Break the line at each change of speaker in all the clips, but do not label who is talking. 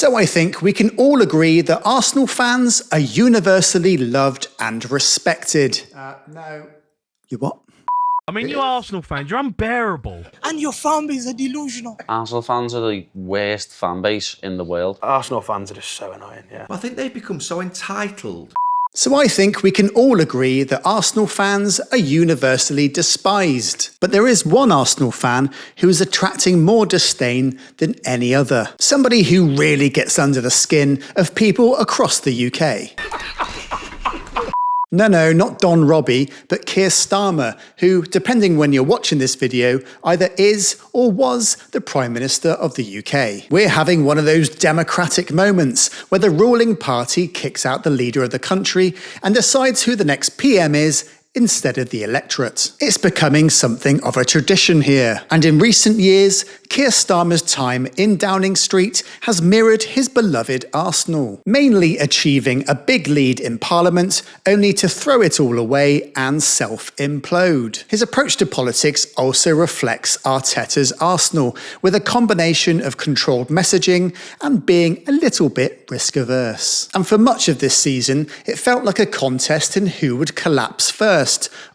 So I think we can all agree that Arsenal fans are universally loved and respected. No. You what?
I mean, you Arsenal fans, you're unbearable.
And your fanbase are delusional.
Arsenal fans are the worst fan base in the world.
Arsenal fans are just so annoying, yeah.
I think they've become so entitled.
So I think we can all agree that Arsenal fans are universally despised. But there is one Arsenal fan who is attracting more disdain than any other. Somebody who really gets under the skin of people across the UK. No, not Don Robbie, but Keir Starmer, who, depending when you're watching this video, either is or was the Prime Minister of the UK. We're having one of those democratic moments where the ruling party kicks out the leader of the country and decides who the next PM is instead of the electorate. It's becoming something of a tradition here. And in recent years, Keir Starmer's time in Downing Street has mirrored his beloved Arsenal, mainly achieving a big lead in Parliament, only to throw it all away and self-implode. His approach to politics also reflects Arteta's Arsenal, with a combination of controlled messaging and being a little bit risk-averse. And for much of this season, it felt like a contest in who would collapse first,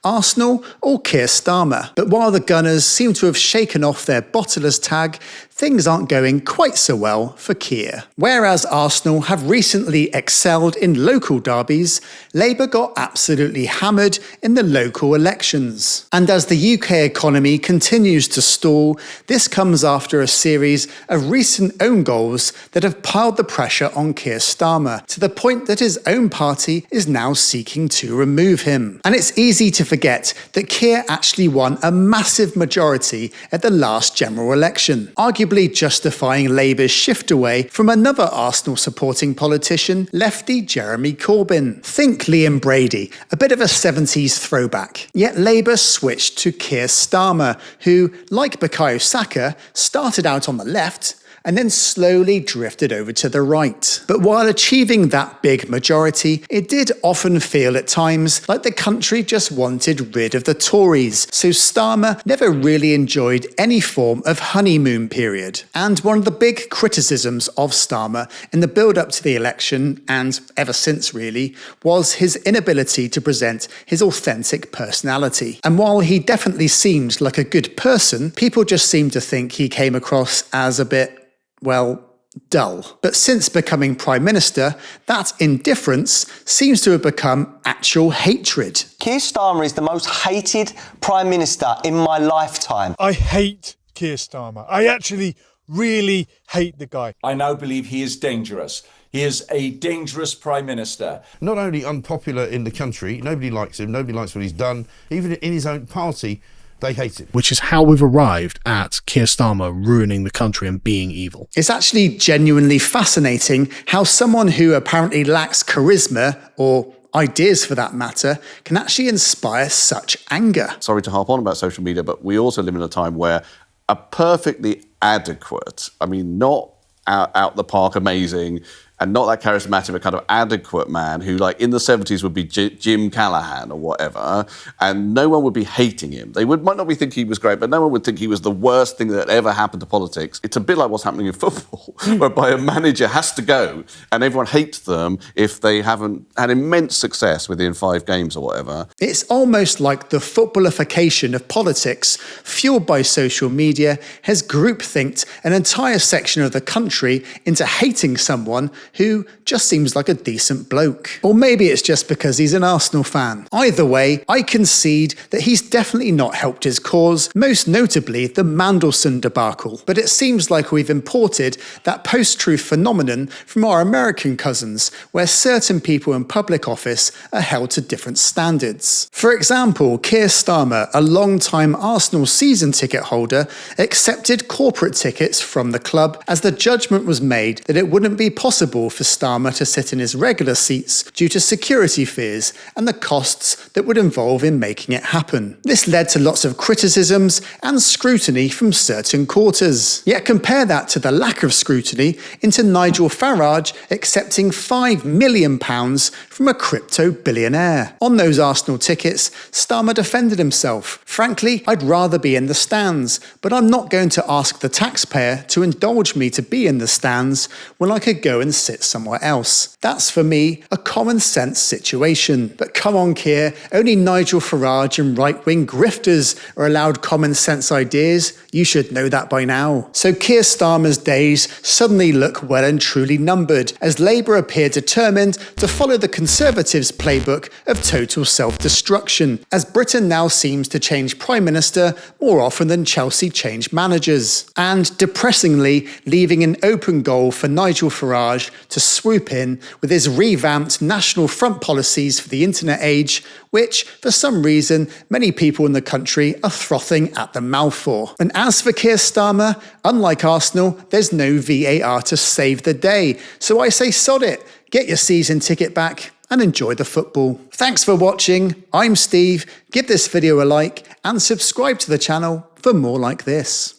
Arsenal or Keir Starmer. But while the Gunners seem to have shaken off their bottlers tag, things aren't going quite so well for Keir. Whereas Arsenal have recently excelled in local derbies, Labour got absolutely hammered in the local elections. And as the UK economy continues to stall, this comes after a series of recent own goals that have piled the pressure on Keir Starmer, to the point that his own party is now seeking to remove him. And it's easy to forget that Keir actually won a massive majority at the last general election, arguably justifying Labour's shift away from another Arsenal-supporting politician, lefty Jeremy Corbyn. Think Liam Brady, a bit of a 70s throwback. Yet Labour switched to Keir Starmer, who, like Bukayo Saka, started out on the left and then slowly drifted over to the right. But while achieving that big majority, it did often feel at times like the country just wanted rid of the Tories, so Starmer never really enjoyed any form of honeymoon period. And one of the big criticisms of Starmer in the build-up to the election, and ever since really, was his inability to present his authentic personality. And while he definitely seemed like a good person, people just seemed to think he came across as a bit, well, dull. But since becoming Prime Minister, that indifference seems to have become actual hatred.
Keir Starmer is the most hated Prime Minister in my lifetime.
I hate Keir Starmer. I actually really hate the guy.
I now believe he is dangerous. He is a dangerous Prime Minister.
Not only unpopular in the country, nobody likes him, nobody likes what he's done, even in his own party, they hate it.
Which is how we've arrived at Keir Starmer ruining the country and being evil.
It's actually genuinely fascinating how someone who apparently lacks charisma, or ideas for that matter, can actually inspire such anger.
Sorry to harp on about social media, but we also live in a time where a perfectly adequate, I mean, not out the park amazing, and not that charismatic, but kind of adequate man who, like, in the 70s would be Jim Callahan or whatever, and no one would be hating him. They might not be thinking he was great, but no one would think he was the worst thing that ever happened to politics. It's a bit like what's happening in football, whereby a manager has to go, and everyone hates them if they haven't had immense success within 5 games or whatever.
It's almost like the footballification of politics, fueled by social media, has groupthinked an entire section of the country into hating someone who just seems like a decent bloke. Or maybe it's just because he's an Arsenal fan. Either way, I concede that he's definitely not helped his cause, most notably the Mandelson debacle. But it seems like we've imported that post-truth phenomenon from our American cousins, where certain people in public office are held to different standards. For example, Keir Starmer, a long-time Arsenal season ticket holder, accepted corporate tickets from the club as the judgment was made that it wouldn't be possible impossible for Starmer to sit in his regular seats due to security fears and the costs that would involve in making it happen. This led to lots of criticisms and scrutiny from certain quarters. Yet compare that to the lack of scrutiny into Nigel Farage accepting £5 million from a crypto billionaire. On those Arsenal tickets, Starmer defended himself. Frankly, I'd rather be in the stands, but I'm not going to ask the taxpayer to indulge me to be in the stands when I could go and sit somewhere else. That's for me a common sense situation. But come on, Keir, only Nigel Farage and right-wing grifters are allowed common sense ideas. You should know that by now. So Keir Starmer's days suddenly look well and truly numbered, as Labour appear determined to follow the Conservatives' playbook of total self-destruction, as Britain now seems to change Prime Minister more often than Chelsea change managers. And depressingly, leaving an open goal for Nigel Farage to swoop in with his revamped National Front policies for the internet age, which, for some reason, many people in the country are frothing at the mouth for. And as for Keir Starmer, unlike Arsenal, there's no VAR to save the day. So I say sod it, get your season ticket back and enjoy the football. Thanks for watching. I'm Steve. Give this video a like and subscribe to the channel for more like this.